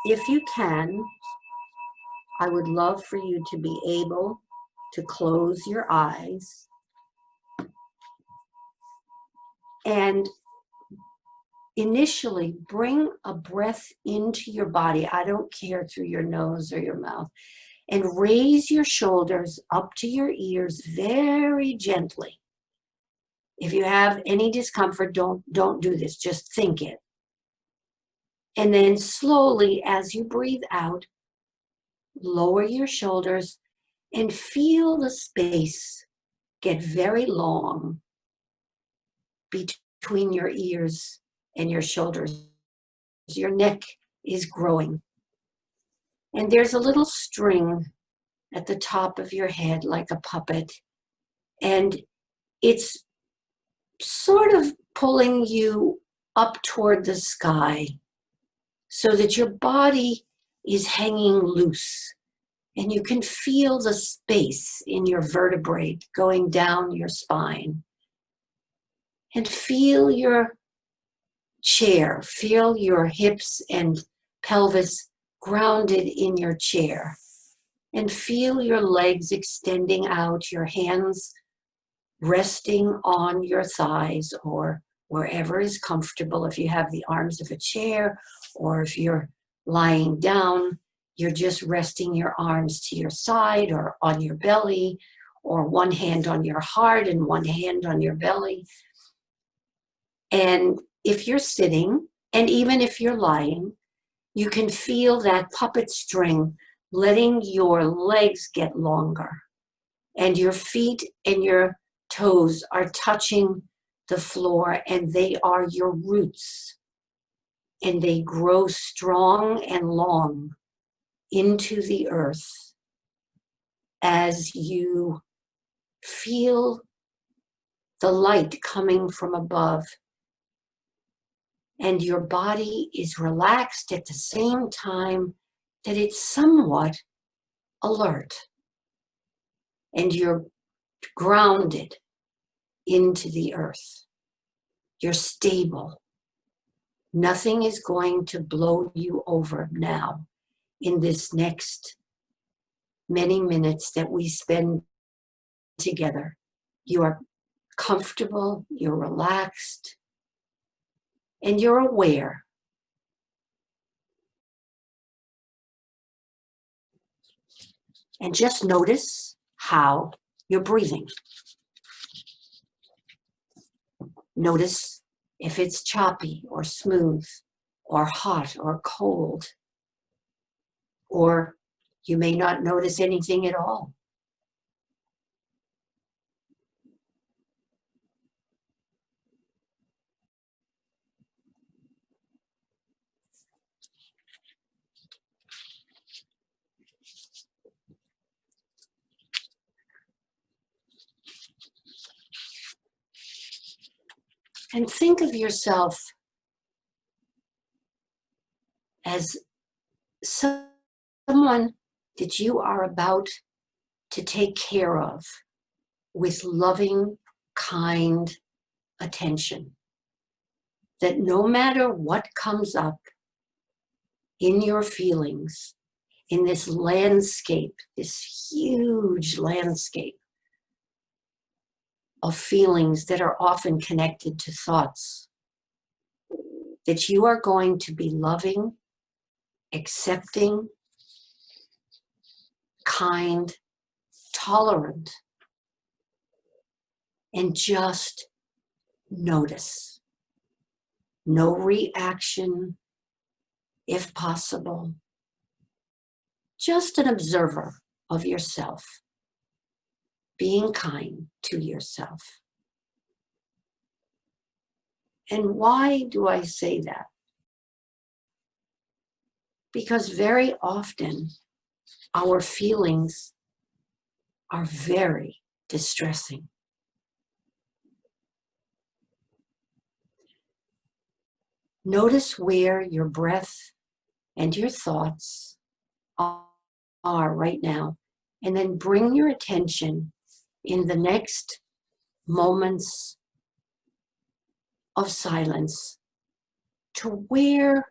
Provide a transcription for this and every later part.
If you can, I would love for you to be able to close your eyes and initially bring a breath into your body. I don't care, through your nose or your mouth, and raise your shoulders up to your ears very gently. If you have any discomfort, don't do this, just think it. And then slowly, as you breathe out, lower your shoulders and feel the space get very long between your ears and your shoulders. Your neck is growing. And there's a little string at the top of your head like a puppet. And it's sort of pulling you up toward the sky so that your body is hanging loose. And you can feel the space in your vertebrae going down your spine. And feel your chair, feel your hips and pelvis grounded in your chair. And feel your legs extending out, your hands resting on your thighs or wherever is comfortable. If you have the arms of a chair, or if you're lying down, you're just resting your arms to your side or on your belly, or one hand on your heart and one hand on your belly. And if you're sitting, and even if you're lying, you can feel that puppet string letting your legs get longer, and your feet and your toes are touching the floor, and they are your roots, and they grow strong and long into the earth as you feel the light coming from above, and your body is relaxed at the same time that it's somewhat alert, and you're grounded into the earth. You're stable. Nothing is going to blow you over now in this next many minutes that we spend together. You are comfortable, you're relaxed, and you're aware. And just notice how you're breathing. Notice if it's choppy or smooth or hot or cold, or you may not notice anything at all. And think of yourself as someone that you are about to take care of with loving, kind attention. That no matter what comes up in your feelings, in this landscape, this huge landscape of feelings that are often connected to thoughts, that you are going to be loving, accepting, kind, tolerant, and just notice. No reaction, if possible. Just an observer of yourself, being kind to yourself. And why do I say that? Because very often our feelings are very distressing. Notice where your breath and your thoughts are right now, and then bring your attention in the next moments of silence to where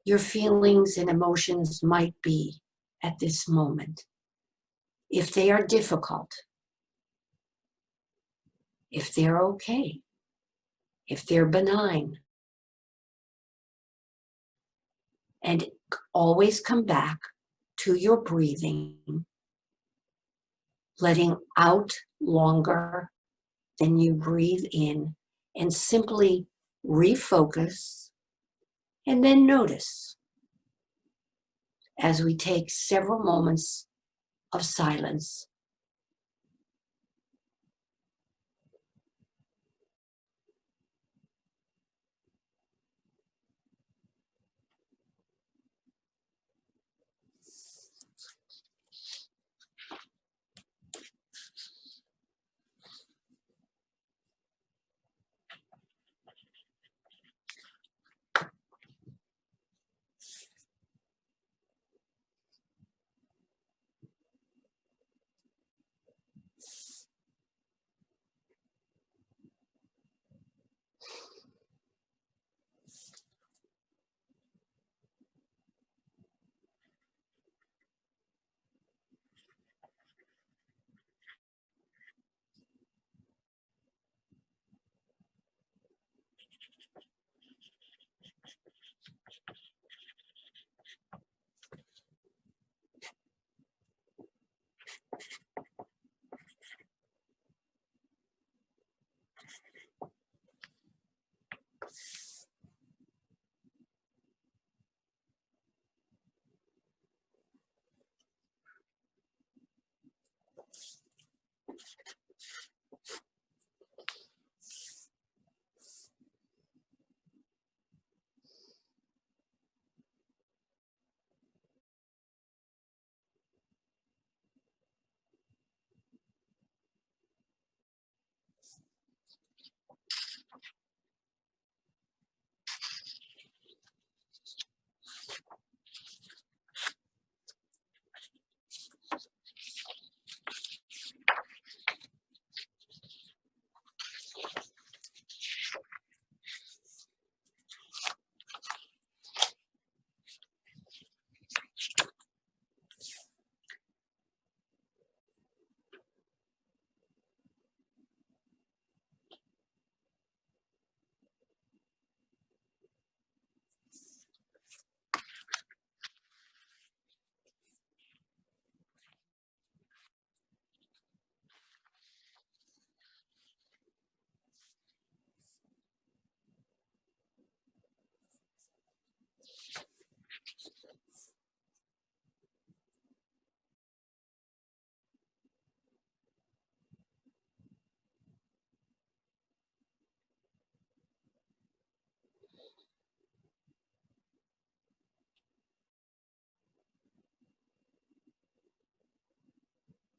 your feelings and emotions might be at this moment. If they are difficult, if they're okay, if they're benign. And always come back to your breathing, letting out longer than you breathe in, and simply refocus and then notice as we take several moments of silence.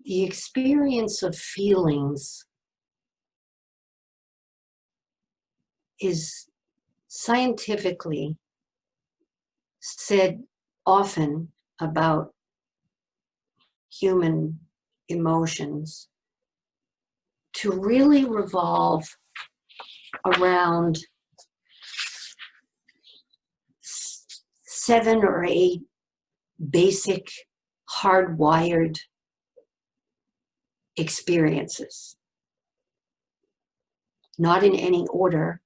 The experience of feelings is scientifically said often about human emotions to really revolve around 7 or 8 basic hardwired experiences. Not in any order.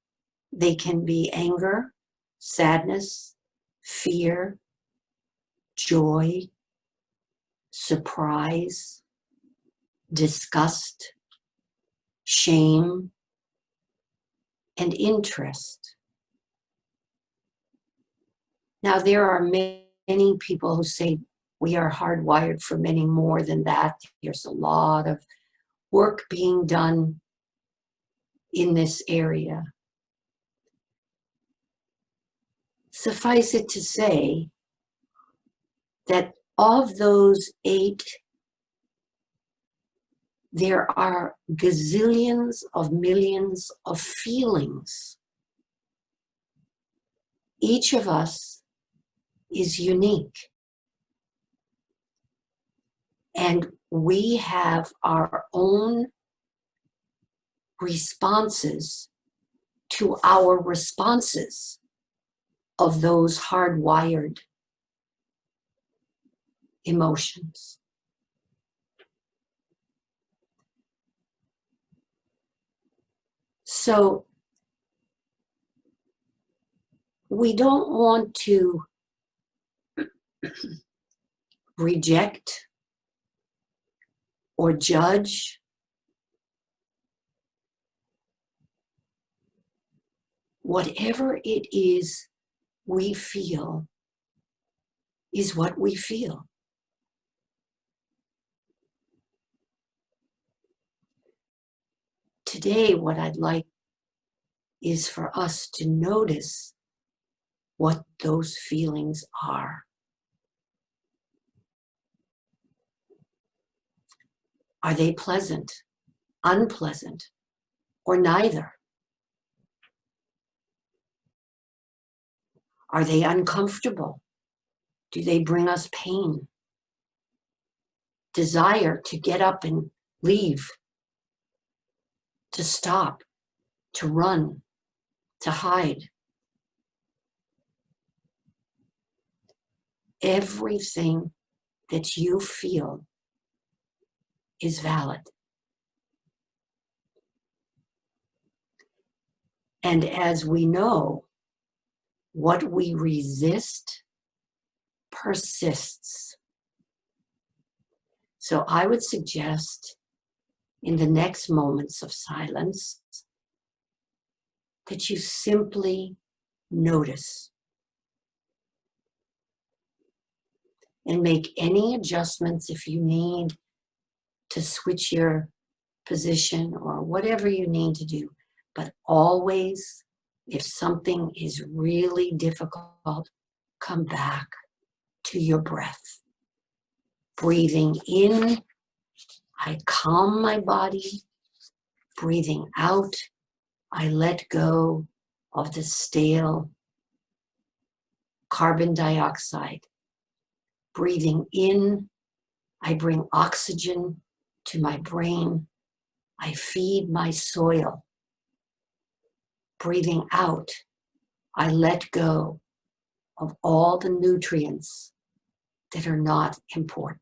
They can be anger, sadness, fear, joy, surprise, disgust, shame, and interest. Now, there are many people who say we are hardwired for many more than that. There's a lot of work being done in this area. Suffice it to say that of those 8, there are gazillions of millions of feelings. Each of us is unique. And we have our own responses to our responses of those hardwired emotions. So we don't want to reject or judge. Whatever it is we feel is what we feel. Today, what I'd like is for us to notice what those feelings are. Are they pleasant, unpleasant, or neither? Are they uncomfortable? Do they bring us pain? Desire to get up and leave, to stop, to run, to hide. Everything that you feel is valid. And as we know, what we resist persists. So I would suggest in the next moments of silence that you simply notice and make any adjustments if you need to switch your position or whatever you need to do. But always, if something is really difficult, come back to your breath. Breathing in, I calm my body. Breathing out, I let go of the stale carbon dioxide. Breathing in, I bring oxygen to my brain. I feed my soil. Breathing out, I let go of all the nutrients that are not important.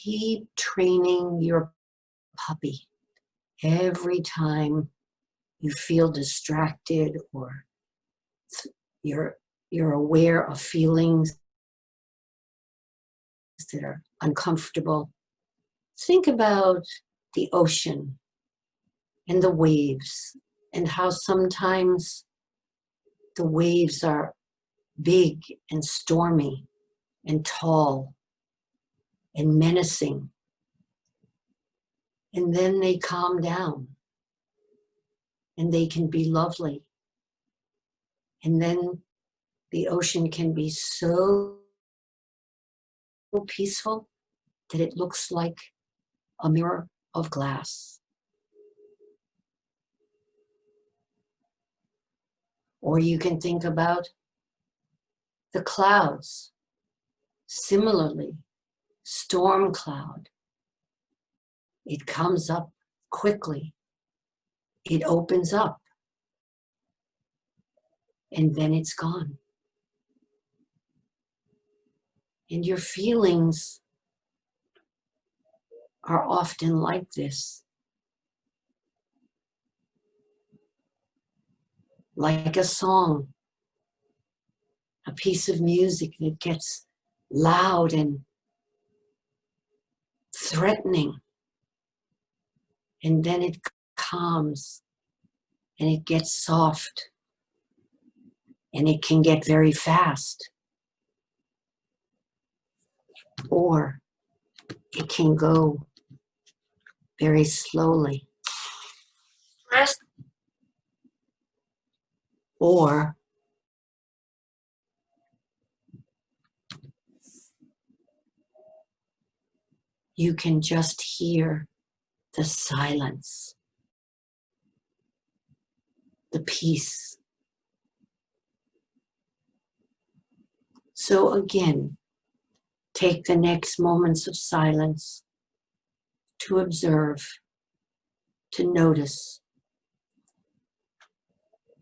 keep training your puppy. Every time you feel distracted or you're aware of feelings that are uncomfortable, think about the ocean and the waves and how sometimes the waves are big and stormy and tall and menacing. And then they calm down and they can be lovely. And then the ocean can be so peaceful that it looks like a mirror of glass. Or you can think about the clouds. Similarly, storm cloud. It comes up quickly. It opens up. And then it's gone. And your feelings are often like this. Like a song, a piece of music that gets loud and threatening. And then it calms and it gets soft and it can get very fast. Or it can go very slowly. Or you can just hear the silence, the peace. So again, take the next moments of silence to observe, to notice,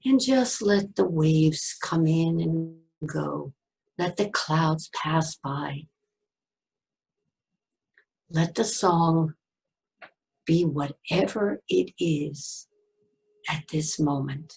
and just let the waves come in and go. Let the clouds pass by. Let the song be whatever it is at this moment.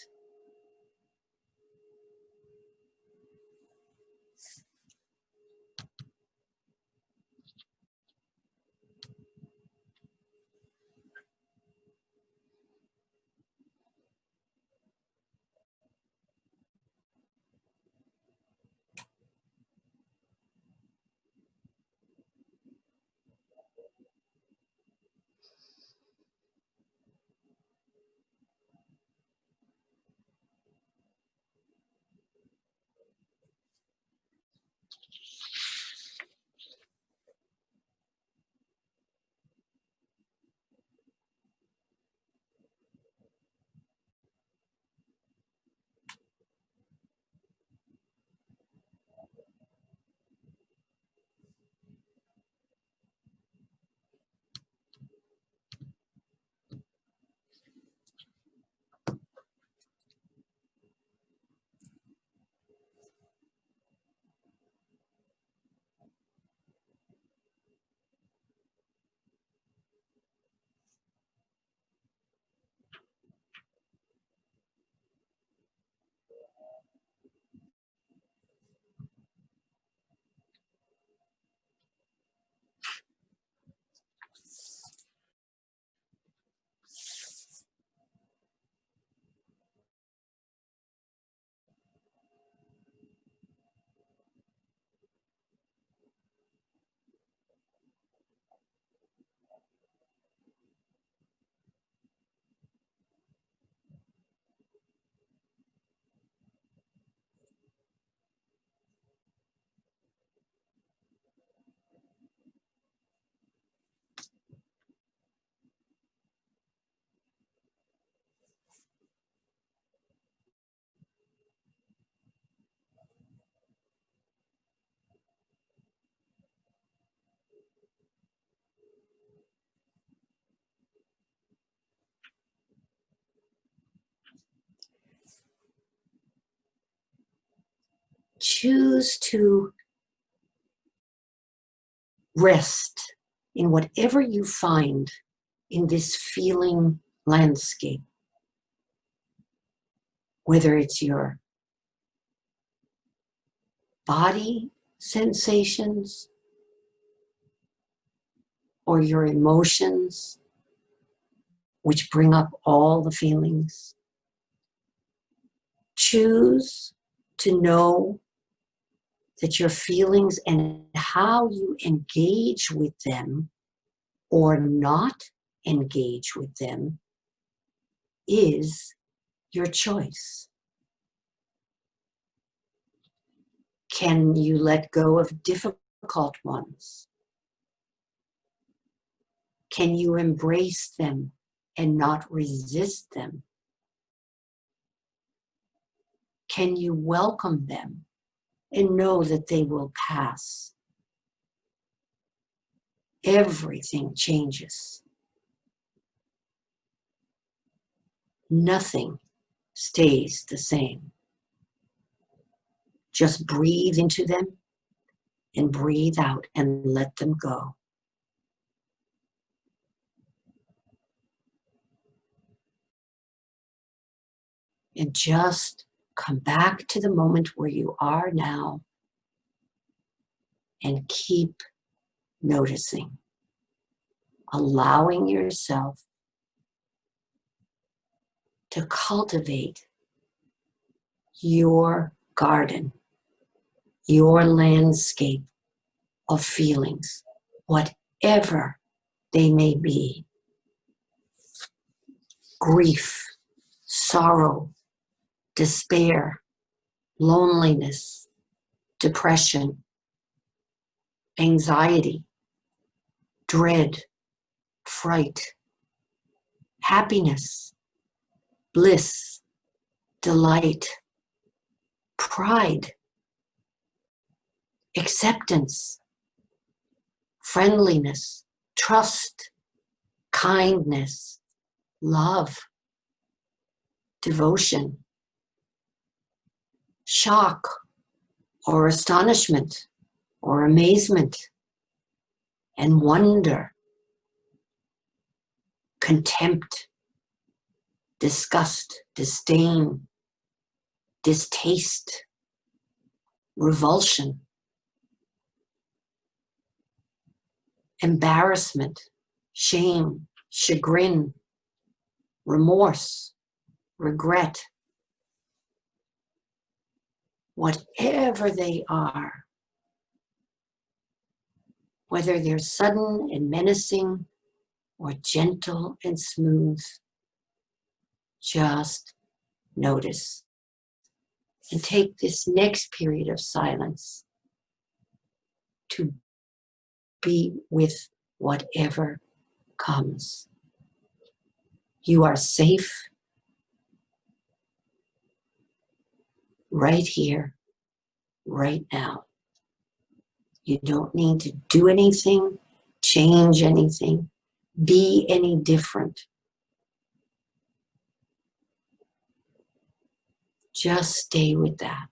Choose to rest in whatever you find in this feeling landscape, whether it's your body sensations or your emotions, which bring up all the feelings. Choose to know that your feelings and how you engage with them or not engage with them is your choice. Can you let go of difficult ones? Can you embrace them and not resist them? Can you welcome them and know that they will pass? Everything changes. Nothing stays the same. Just breathe into them and breathe out and let them go. And just come back to the moment where you are now and keep noticing, allowing yourself to cultivate your garden, your landscape of feelings, whatever they may be. Grief, sorrow, despair, loneliness, depression, anxiety, dread, fright, happiness, bliss, delight, pride, acceptance, friendliness, trust, kindness, love, devotion, shock or astonishment or amazement and wonder, contempt, disgust, disdain, distaste, revulsion, embarrassment, shame, chagrin, remorse, regret, whatever they are, whether they're sudden and menacing or gentle and smooth, just notice. And take this next period of silence to be with whatever comes. You are safe right here, right now. You don't need to do anything, change anything, be any different. Just stay with that.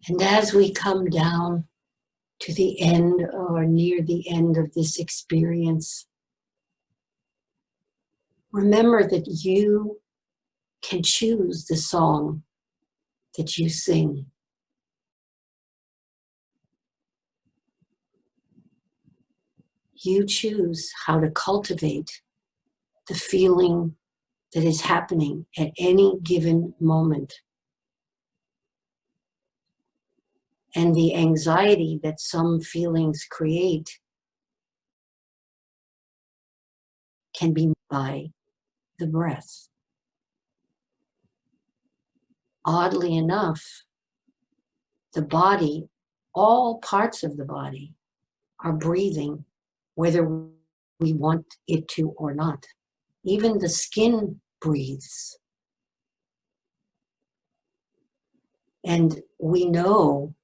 And as we come down to the end or near the end of this experience, remember that you can choose the song that you sing. You choose how to cultivate the feeling that is happening at any given moment. And the anxiety that some feelings create can be by the breath. Oddly enough, the body, all parts of the body, are breathing whether we want it to or not. Even the skin breathes. And we know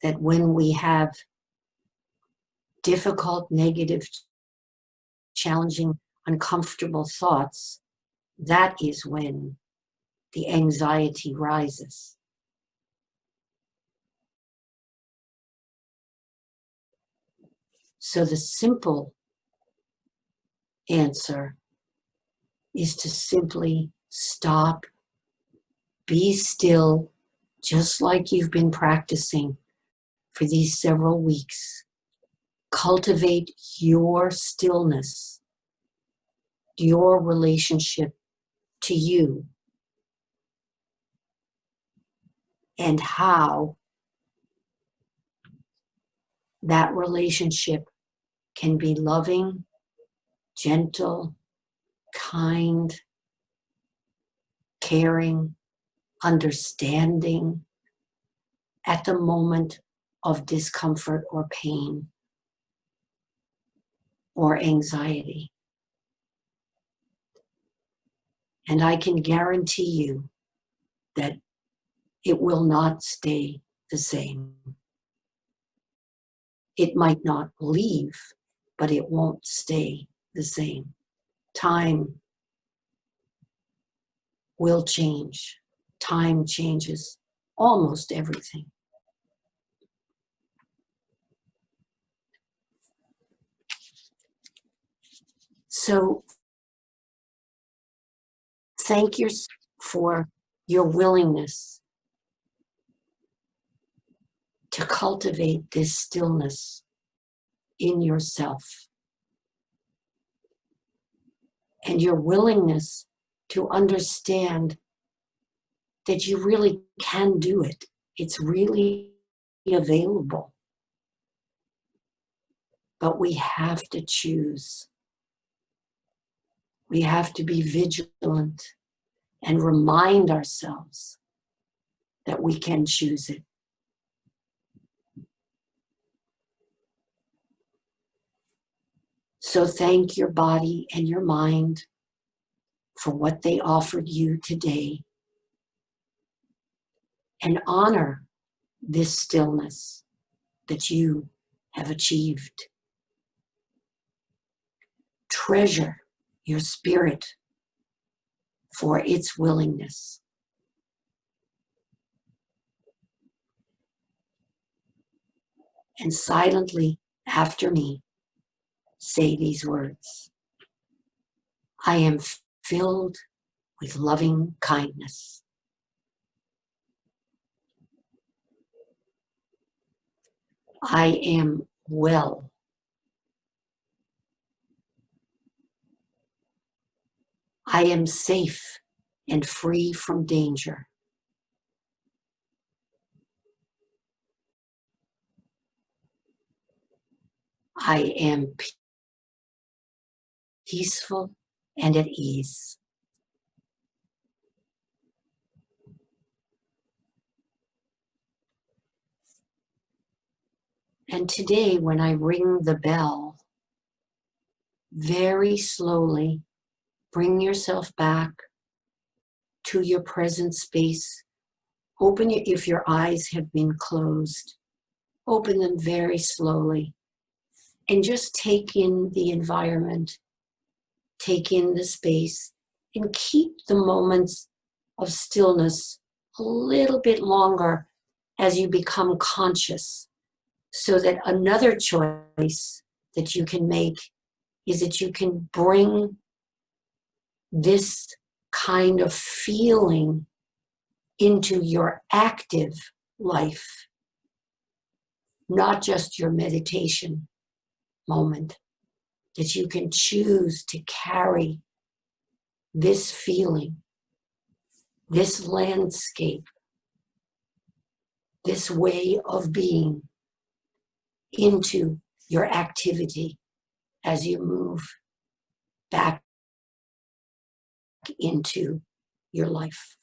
that when we have difficult, negative, challenging, uncomfortable thoughts, that is when the anxiety rises. So the simple answer is to simply stop, be still, just like you've been practicing for these several weeks. Cultivate your stillness, your relationship to you, and how that relationship can be loving, gentle, kind, caring, understanding at the moment of discomfort or pain or anxiety. And I can guarantee you that it will not stay the same. It might not leave, but it won't stay the same. Time will change. Time changes almost everything. So thank you for your willingness to cultivate this stillness in yourself and your willingness to understand that you really can do it. It's really available. But we have to choose. We have to be vigilant and remind ourselves that we can choose it. So thank your body and your mind for what they offered you today, and honor this stillness that you have achieved. Treasure your spirit for its willingness. And silently after me, say these words. I am filled with loving kindness. I am well. I am safe and free from danger. I am peaceful and at ease. And today, when I ring the bell, very slowly bring yourself back to your present space. Open your, if your eyes have been closed, open them very slowly and just take in the environment, take in the space, and keep the moments of stillness a little bit longer as you become conscious, so that another choice that you can make is that you can bring this kind of feeling into your active life, not just your meditation moment, that you can choose to carry this feeling, this landscape, this way of being into your activity as you move back into your life.